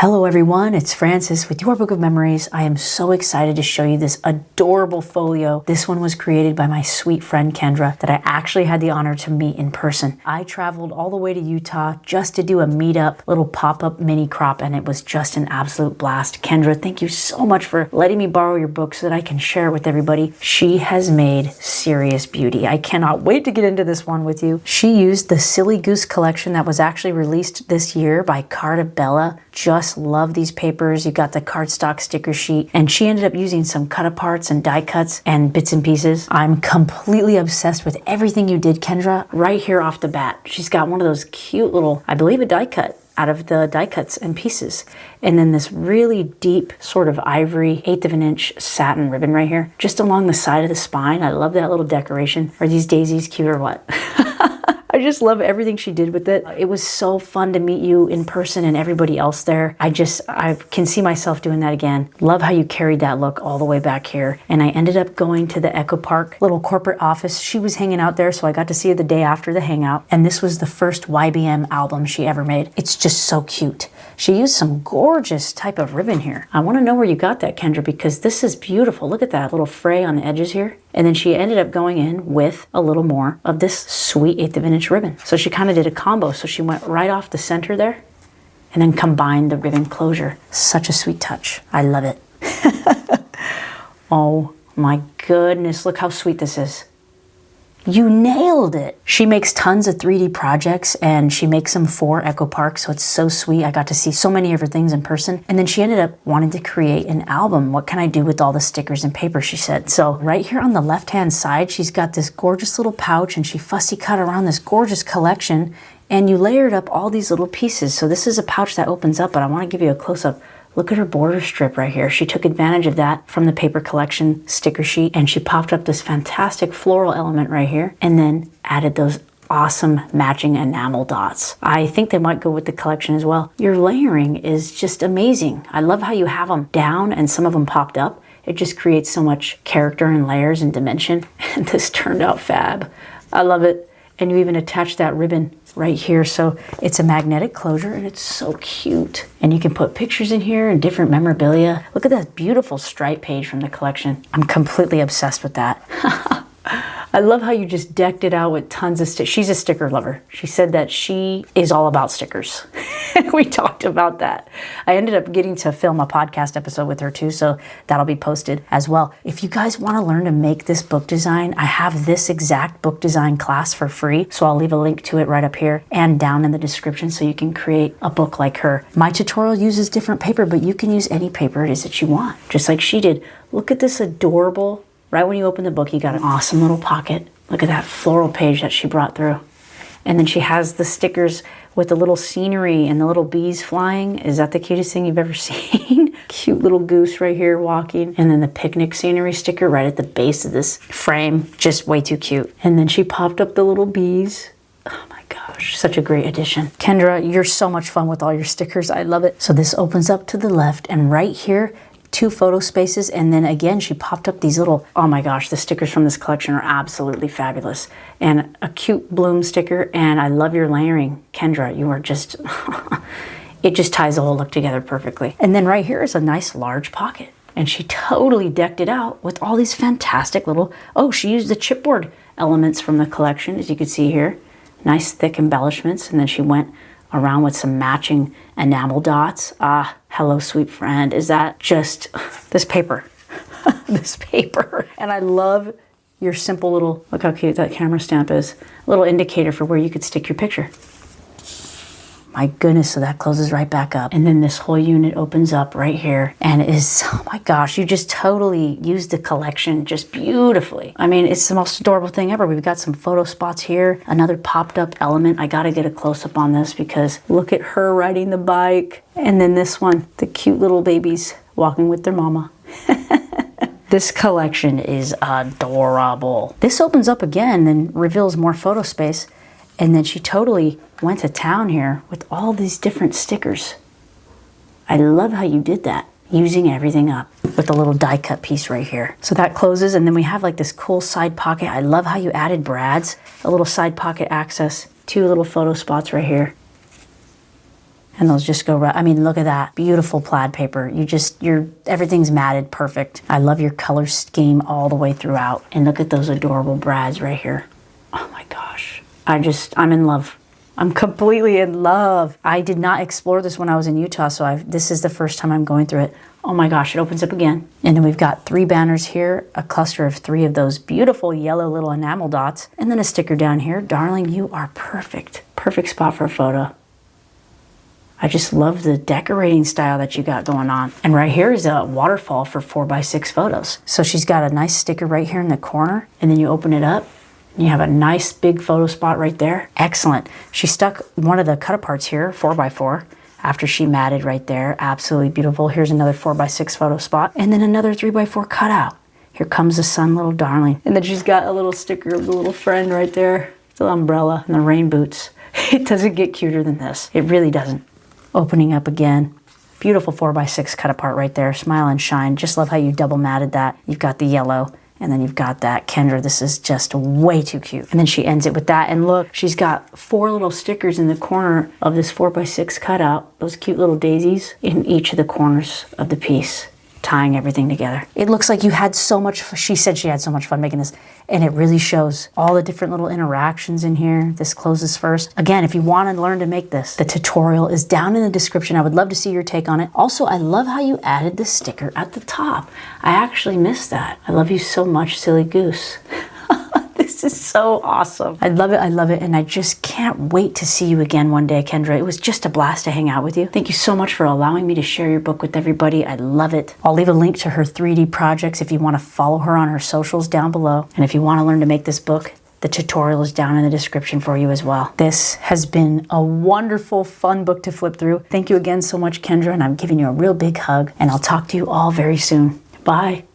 Hello everyone, it's Francis with Your Book of Memories. I am so excited to show you this adorable folio. This one was created by my sweet friend Kendra that I actually had the honor to meet in person. I traveled all the way to Utah just to do a meetup, little pop-up mini crop, and it was just an absolute blast. Kendra, thank you so much for letting me borrow your book so that I can share it with everybody. She has made serious beauty. I cannot wait to get into this one with you. She used the Silly Goose collection that was actually released this year by Carta. Just love these papers. You got the cardstock sticker sheet, and she ended up using some cut aparts and die cuts and bits and pieces. I'm completely obsessed with everything you did, Kendra, right here off the bat. She's got one of those cute little, I believe a die cut out of the die cuts and pieces. And then this really deep sort of ivory 1/8 of an inch satin ribbon right here, just along the side of the spine. I love that little decoration. Are these daisies cute or what? I just love everything she did with it. It was so fun to meet you in person and everybody else there. I can see myself doing that again. Love how you carried that look all the way back here. And I ended up going to the Echo Park little corporate office. She was hanging out there, so I got to see her the day after the hangout. And this was the first YBM album she ever made. It's just so cute. She used some gorgeous type of ribbon here. I want to know where you got that, Kendra, because this is beautiful. Look at that little fray on the edges here. And then she ended up going in with a little more of this sweet 1/8 of an inch ribbon. So she kind of did a combo. So she went right off the center there and then combined the ribbon closure. Such a sweet touch. I love it. Oh my goodness, look how sweet this is. You nailed it. She makes tons of 3D projects and she makes them for Echo Park, so it's so sweet. I got to see so many of her things in person. And then she ended up wanting to create an album. What can I do with all the stickers and paper, she said. So right here on the left-hand side, she's got this gorgeous little pouch and she fussy cut around this gorgeous collection, and you layered up all these little pieces. So this is a pouch that opens up, but I want to give you a close-up. Look at her border strip right here. She took advantage of that from the paper collection sticker sheet, and she popped up this fantastic floral element right here and then added those awesome matching enamel dots. I think they might go with the collection as well. Your layering is just amazing. I love how you have them down and some of them popped up. It just creates so much character and layers and dimension. And this turned out fab. I love it. And you even attach that ribbon right here. So it's a magnetic closure and it's so cute. And you can put pictures in here and different memorabilia. Look at that beautiful stripe page from the collection. I'm completely obsessed with that. I love how you just decked it out with tons of stickers. She's a sticker lover. She said that she is all about stickers. We talked about that. I ended up getting to film a podcast episode with her too, so that'll be posted as well. If you guys want to learn to make this book design, I have this exact book design class for free, so I'll leave a link to it right up here and down in the description so you can create a book like her. My tutorial uses different paper, but you can use any paper it is that you want, just like she did. Look at this adorable. Right when you open the book, you got an awesome little pocket. Look at that floral page that she brought through. And then she has the stickers with the little scenery and the little bees flying. Is that the cutest thing you've ever seen? Cute little goose right here walking. And then the picnic scenery sticker right at the base of this frame. Just way too cute. And then she popped up the little bees. Oh my gosh, such a great addition. Kendra, you're so much fun with all your stickers. I love it. So this opens up to the left, and right here, 2 photo spaces, and then again she popped up these little, oh my gosh, the stickers from this collection are absolutely fabulous. And a cute bloom sticker, and I love your layering. Kendra, you are just, it just ties the whole look together perfectly. And then right here is a nice large pocket, and she totally decked it out with all these fantastic little, oh, she used the chipboard elements from the collection, as you can see here. Nice thick embellishments, and then she went around with some matching enamel dots. Ah, hello, sweet friend. Is that just this paper? This paper. And I love your simple little, look how cute that camera stamp is. A little indicator for where you could stick your picture. My goodness, so that closes right back up. And then this whole unit opens up right here. And it is, oh my gosh, you just totally used the collection just beautifully. I mean, it's the most adorable thing ever. We've got some photo spots here, another popped up element. I gotta get a close up on this because look at her riding the bike. And then this one, the cute little babies walking with their mama. This collection is adorable. This opens up again and reveals more photo space. And then she totally went to town here with all these different stickers. I love how you did that, using everything up with a little die cut piece right here. So that closes, and then we have like this cool side pocket. I love how you added brads, a little side pocket access, 2 little photo spots right here. And those just go right. I mean, look at that. Beautiful plaid paper. Everything's matted perfect. I love your color scheme all the way throughout. And look at those adorable brads right here. Oh my gosh. I'm in love. I'm completely in love. I did not explore this when I was in Utah, so this is the first time I'm going through it. Oh my gosh, it opens up again. And then we've got 3 banners here, a cluster of 3 of those beautiful yellow little enamel dots, and then a sticker down here. Darling, you are perfect. Perfect spot for a photo. I just love the decorating style that you got going on. And right here is a waterfall for 4x6 photos. So she's got a nice sticker right here in the corner, and then you open it up, and you have a nice big photo spot right there. Excellent. She stuck one of the cut aparts here, 4x4, after she matted right there. Absolutely beautiful. Here's another 4x6 photo spot, and then another 3x4 cutout. Here comes the sun, little darling. And then she's got a little sticker of the little friend right there, the umbrella and the rain boots. It doesn't get cuter than this. It really doesn't. Opening up again. Beautiful 4x6 cut apart right there. Smile and shine. Just love how you double matted that. You've got the yellow, and then you've got that. Kendra, this is just way too cute. And then she ends it with that. And look, she's got 4 little stickers in the corner of this 4x6 cutout. Those cute little daisies in each of the corners of the piece, tying everything together. It looks like you had so much, she said she had so much fun making this, and it really shows. All the different little interactions in here. This closes first. Again, if you want to learn to make this, the tutorial is down in the description. I would love to see your take on it. Also, I love how you added the sticker at the top. I actually missed that. I love you so much, silly goose. This is so awesome. I love it, and I just can't wait to see you again one day, Kendra. It was just a blast to hang out with you. Thank you so much for allowing me to share your book with everybody. I love it. I'll leave a link to her 3D projects if you want to follow her on her socials down below. And if you want to learn to make this book, the tutorial is down in the description for you as well. This has been a wonderful, fun book to flip through. Thank you again so much, Kendra, and I'm giving you a real big hug, and I'll talk to you all very soon. Bye.